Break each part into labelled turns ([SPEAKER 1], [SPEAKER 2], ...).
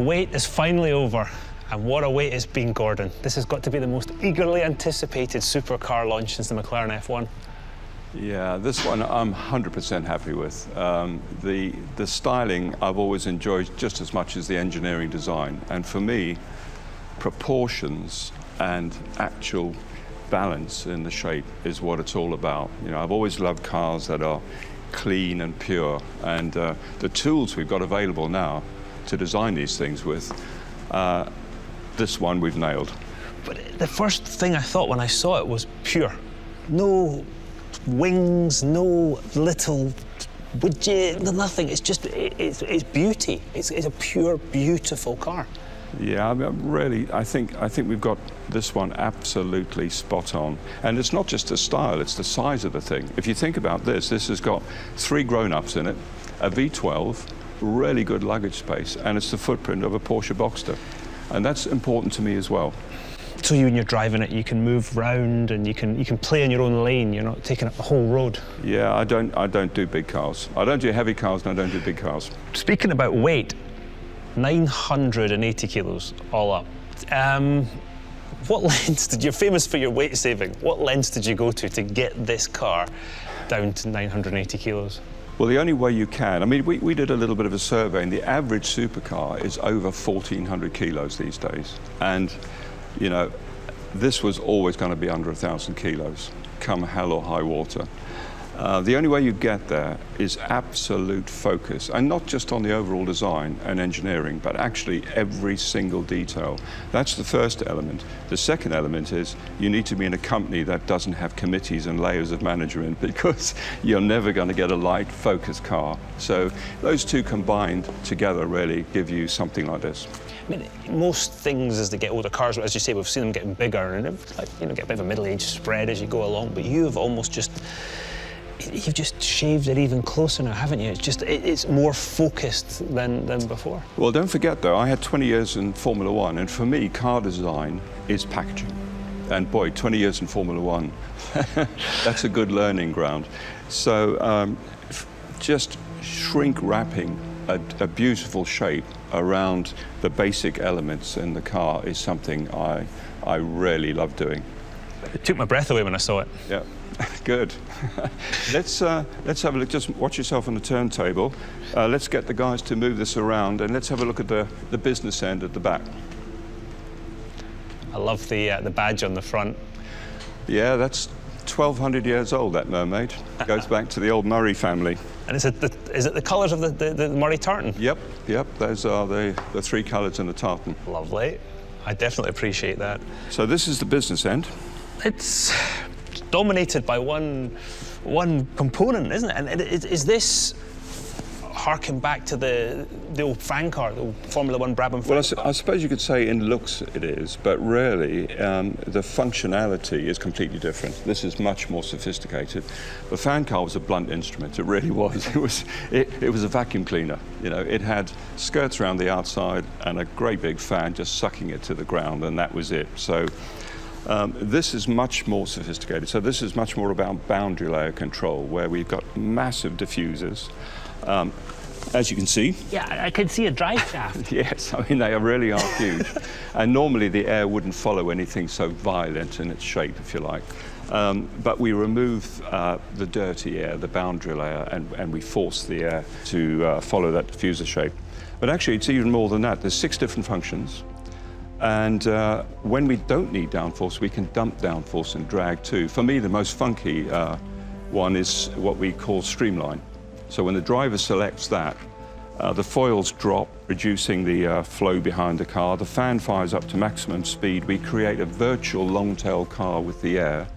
[SPEAKER 1] wait is finally over. And what a wait it's been, Gordon. This has got to be the most eagerly anticipated supercar launch since the McLaren F1.
[SPEAKER 2] Yeah, this one I'm 100% happy with. The styling I've always enjoyed just as much as the engineering design. And for me, proportions and actual balance in the shape is what it's all about. You know, I've always loved cars that are clean and pure. And the tools we've got available now to design these things with, this one we've nailed.
[SPEAKER 1] But the first thing I thought when I saw it was pure. No wings, no little widget, nothing. It's just, it's beauty. It's a pure, beautiful car.
[SPEAKER 2] Yeah, I mean, really, I think we've got this one absolutely spot on. And it's not just the style, it's the size of the thing. If you think about this has got 3 grown-ups in it, a V12, really good luggage space, and it's the footprint of a Porsche Boxster. And that's important to me as well.
[SPEAKER 1] So when you're driving it, you can move round and you can play in your own lane. You're not taking up the whole road.
[SPEAKER 2] Yeah, I don't do big cars. I don't do heavy cars and I don't do big cars.
[SPEAKER 1] Speaking about weight, 980 kilos all up. What lengths did you're famous for your weight saving? What lengths did you go to get this car down to 980 kilos?
[SPEAKER 2] Well, the only way you can, I mean, we did a little bit of a survey, and the average supercar is over 1,400 kilos these days. And, you know, this was always going to be under 1,000 kilos, come hell or high water. The only way you get there is absolute focus, and not just on the overall design and engineering, but actually every single detail. That's the first element. The second element is you need to be in a company that doesn't have committees and layers of management, because you're never going to get a light, focused car. So those two combined together really give you something like this.
[SPEAKER 1] I mean, most things as they get older, cars, as you say, we've seen them getting bigger and you know, get a bit of a middle-age spread as you go along, but you've almost you've just shaved it even closer now, haven't you? It's more focused than before.
[SPEAKER 2] Well, don't forget though, I had 20 years in Formula One, and for me, car design is packaging. And boy, 20 years in Formula One, that's a good learning ground. So just shrink wrapping a beautiful shape around the basic elements in the car is something I really love doing.
[SPEAKER 1] It took my breath away when I saw it.
[SPEAKER 2] Yeah. Good. Let's have a look. Just watch yourself on the turntable. Let's get the guys to move this around, and let's have a look at the business end at the back.
[SPEAKER 1] I love the badge on the front.
[SPEAKER 2] Yeah, that's 1,200 years old, that mermaid. Goes back to the old Murray family.
[SPEAKER 1] And is it the colours of the Murray tartan?
[SPEAKER 2] Yep. Those are the 3 colours in the tartan.
[SPEAKER 1] Lovely. I definitely appreciate that.
[SPEAKER 2] So this is the business end.
[SPEAKER 1] It's dominated by one component, isn't it? And is this harking back to the old fan car, the old Formula One Brabham fan car?
[SPEAKER 2] I suppose you could say in looks it is, but really the functionality is completely different. This is much more sophisticated. The fan car was a blunt instrument. It really was. It was a vacuum cleaner. You know, it had skirts around the outside and a great big fan just sucking it to the ground, and that was it. So. This is much more sophisticated. So this is much more about boundary layer control, where we've got massive diffusers. As you can see.
[SPEAKER 1] Yeah, I can see a drive shaft.
[SPEAKER 2] Yes, I mean, they really are huge. And normally the air wouldn't follow anything so violent in its shape, if you like. But we remove the dirty air, the boundary layer, and we force the air to follow that diffuser shape. But actually, it's even more than that. There's 6 different functions. And when we don't need downforce, we can dump downforce and drag too. For me, the most funky one is what we call Streamline. So when the driver selects that, the foils drop, reducing the flow behind the car. The fan fires up to maximum speed. We create a virtual long-tail car with the air,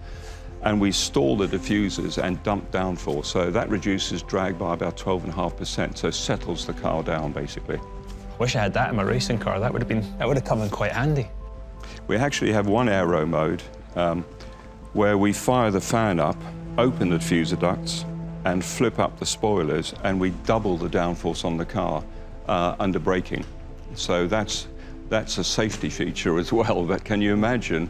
[SPEAKER 2] and we stall the diffusers and dump downforce. So that reduces drag by about 12.5%, so settles the car down, basically.
[SPEAKER 1] Wish I had that in my racing car. That would have come in quite handy.
[SPEAKER 2] We actually have one Aero Mode where we fire the fan up, open the diffuser ducts, and flip up the spoilers, and we double the downforce on the car under braking. So that's a safety feature as well. But can you imagine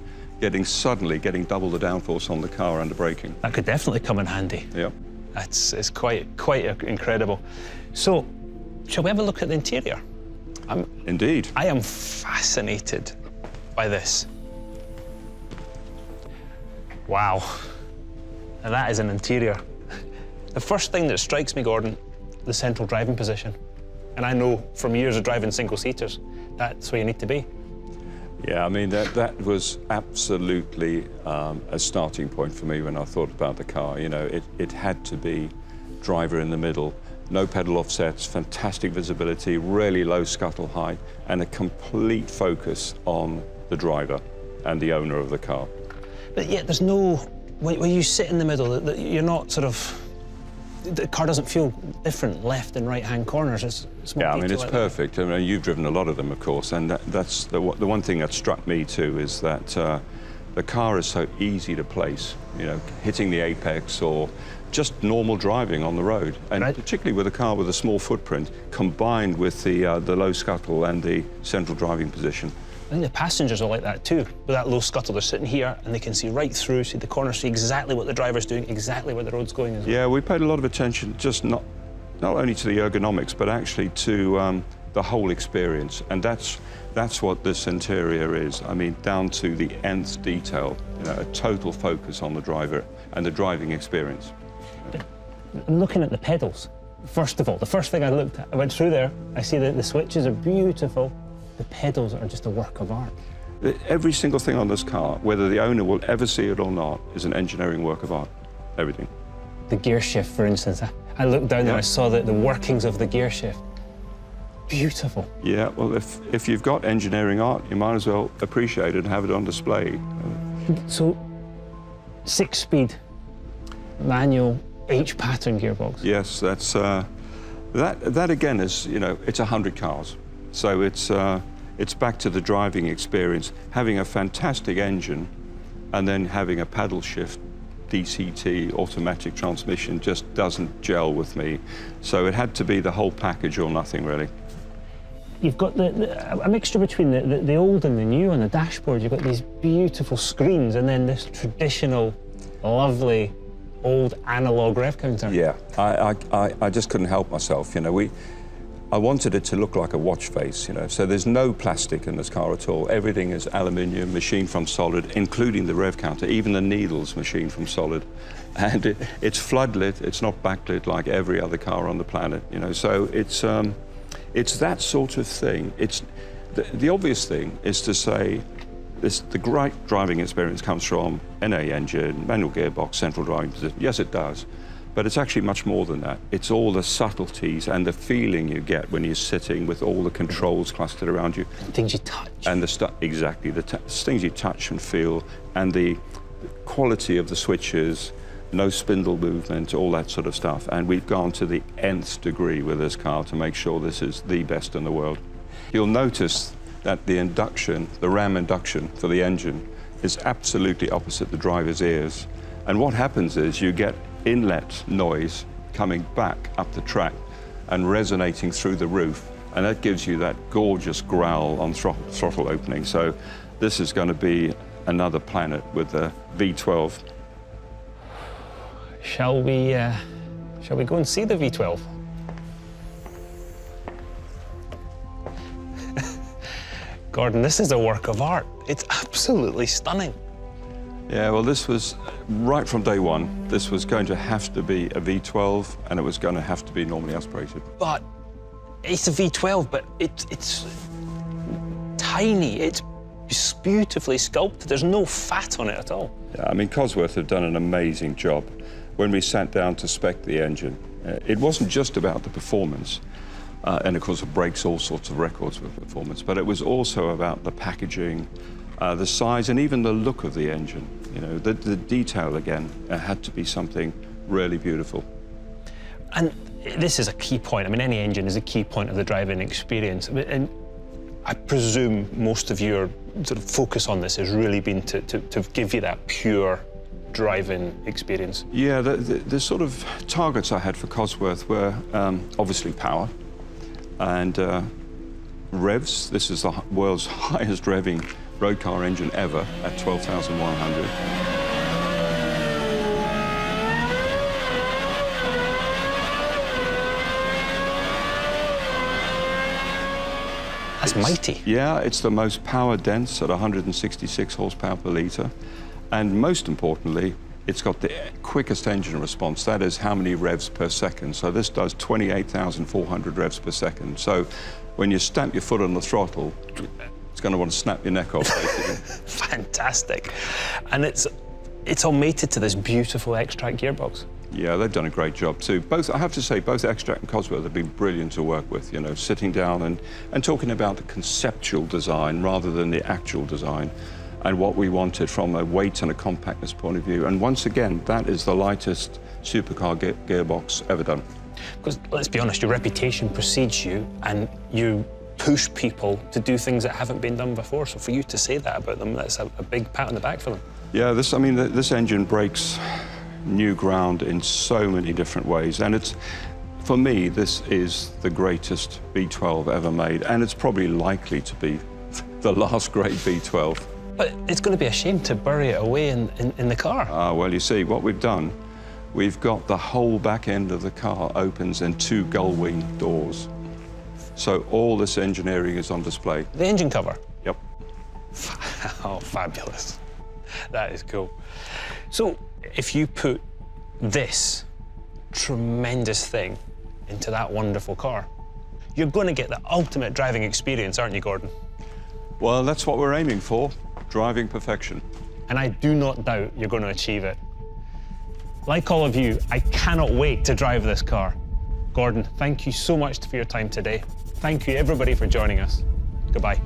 [SPEAKER 2] suddenly getting double the downforce on the car under braking?
[SPEAKER 1] That could definitely come in handy.
[SPEAKER 2] Yeah.
[SPEAKER 1] It's quite incredible. So, shall we have a look at the interior?
[SPEAKER 2] Indeed.
[SPEAKER 1] I am fascinated by this. Wow. Now that is an interior. The first thing that strikes me, Gordon, the central driving position. And I know from years of driving single-seaters, that's where you need to be.
[SPEAKER 2] Yeah, I mean, that was absolutely a starting point for me when I thought about the car. You know, it had to be driver in the middle, no pedal offsets, fantastic visibility, really low scuttle height, and a complete focus on the driver and the owner of the car.
[SPEAKER 1] But yet there's no, when you sit in the middle, you're not sort of, the car doesn't feel different left and right-hand corners. It's
[SPEAKER 2] yeah, I mean, it's
[SPEAKER 1] like
[SPEAKER 2] perfect. I mean, you've driven a lot of them, of course, and that's the one thing that struck me too is that the car is so easy to place, you know, hitting the apex or just normal driving on the road, and particularly with a car with a small footprint, combined with the low scuttle and the central driving position.
[SPEAKER 1] I think the passengers are like that too. With that low scuttle, they're sitting here and they can see right through, see the corner, see exactly what the driver's doing, exactly where the road's going as well.
[SPEAKER 2] Yeah, we paid a lot of attention, just not only to the ergonomics, but actually to the whole experience. And that's what this interior is. I mean, down to the nth detail, you know, a total focus on the driver and the driving experience.
[SPEAKER 1] I'm looking at the pedals. First of all, the first thing I looked at, I went through there, I see that the switches are beautiful. The pedals are just a work of art.
[SPEAKER 2] Every single thing on this car, whether the owner will ever see it or not, is an engineering work of art. Everything.
[SPEAKER 1] The gear shift, for instance, I looked down there, I saw the workings of the gear shift. Beautiful.
[SPEAKER 2] Yeah, well, if you've got engineering art, you might as well appreciate it and have it on display.
[SPEAKER 1] So, 6-speed, manual, H-pattern gearbox.
[SPEAKER 2] Yes, that's that again is, you know, it's 100 cars. So it's back to the driving experience, having a fantastic engine and then having a paddle shift DCT automatic transmission just doesn't gel with me. So it had to be the whole package or nothing, really.
[SPEAKER 1] You've got a mixture between the old and the new on the dashboard. You've got these beautiful screens and then this traditional, lovely, old analog rev counter.
[SPEAKER 2] Yeah, I just couldn't help myself, you know. I wanted it to look like a watch face, you know, so there's no plastic in this car at all. Everything is aluminium, machined from solid, including the rev counter, even the needles machined from solid. And it's floodlit, it's not backlit like every other car on the planet, you know, so it's that sort of thing. It's the obvious thing is to say the great driving experience comes from NA engine, manual gearbox, central driving position. Yes, it does. But it's actually much more than that. It's all the subtleties and the feeling you get when you're sitting with all the controls clustered around you.
[SPEAKER 1] Things you touch.
[SPEAKER 2] And exactly, the things you touch and feel, and the quality of the switches, no spindle movement, all that sort of stuff. And we've gone to the nth degree with this car to make sure this is the best in the world. You'll notice that the induction, the ram induction for the engine, is absolutely opposite the driver's ears. And what happens is you get inlet noise coming back up the track and resonating through the roof, and that gives you that gorgeous growl on throttle opening. So this is going to be another planet with the V12.
[SPEAKER 1] Shall we go and see the V12? Gordon, this is a work of art. It's absolutely stunning.
[SPEAKER 2] Yeah, well, this was, right from day one, this was going to have to be a V12, and it was going to have to be normally aspirated.
[SPEAKER 1] But it's a V12, but it's tiny. It's beautifully sculpted. There's no fat on it at all.
[SPEAKER 2] Yeah, I mean, Cosworth have done an amazing job. When we sat down to spec the engine, it wasn't just about the performance, and of course it breaks all sorts of records with performance, but it was also about the packaging, the size, and even the look of the engine. You know, the detail, again, had to be something really beautiful.
[SPEAKER 1] And this is a key point. I mean, any engine is a key point of the driving experience. And I presume most of your sort of focus on this has really been to give you that pure driving experience.
[SPEAKER 2] Yeah, the sort of targets I had for Cosworth were obviously power and revs. This is the world's highest revving road car engine ever at 12,100.
[SPEAKER 1] mighty.
[SPEAKER 2] Yeah, it's the most power dense at 166 horsepower per litre. And most importantly, it's got the quickest engine response. That is how many revs per second. So this does 28,400 revs per second. So when you stamp your foot on the throttle, it's going to want to snap your neck off, basically.
[SPEAKER 1] Fantastic. And it's all mated to this beautiful extract gearbox.
[SPEAKER 2] Yeah, they've done a great job too. Both, I have to say, both Extract and Cosworth have been brilliant to work with, you know, sitting down and talking about the conceptual design rather than the actual design, and what we wanted from a weight and a compactness point of view. And once again, that is the lightest supercar gearbox ever done.
[SPEAKER 1] Because let's be honest, your reputation precedes you, and you push people to do things that haven't been done before. So for you to say that about them, that's a big pat on the back for them.
[SPEAKER 2] Yeah, this engine breaks new ground in so many different ways, and it's, for me, this is the greatest V12 ever made, and it's probably likely to be the last great V12.
[SPEAKER 1] But it's going to be a shame to bury it away in the car.
[SPEAKER 2] Well, you see, what we've done, we've got the whole back end of the car opens in 2 gull wing doors. So all this engineering is on display.
[SPEAKER 1] The engine cover?
[SPEAKER 2] Yep.
[SPEAKER 1] Oh, fabulous. That is cool. So, if you put this tremendous thing into that wonderful car, you're going to get the ultimate driving experience, aren't you, Gordon?
[SPEAKER 2] Well, that's what we're aiming for, driving perfection.
[SPEAKER 1] And I do not doubt you're going to achieve it. Like all of you, I cannot wait to drive this car. Gordon, thank you so much for your time today. Thank you, everybody, for joining us. Goodbye.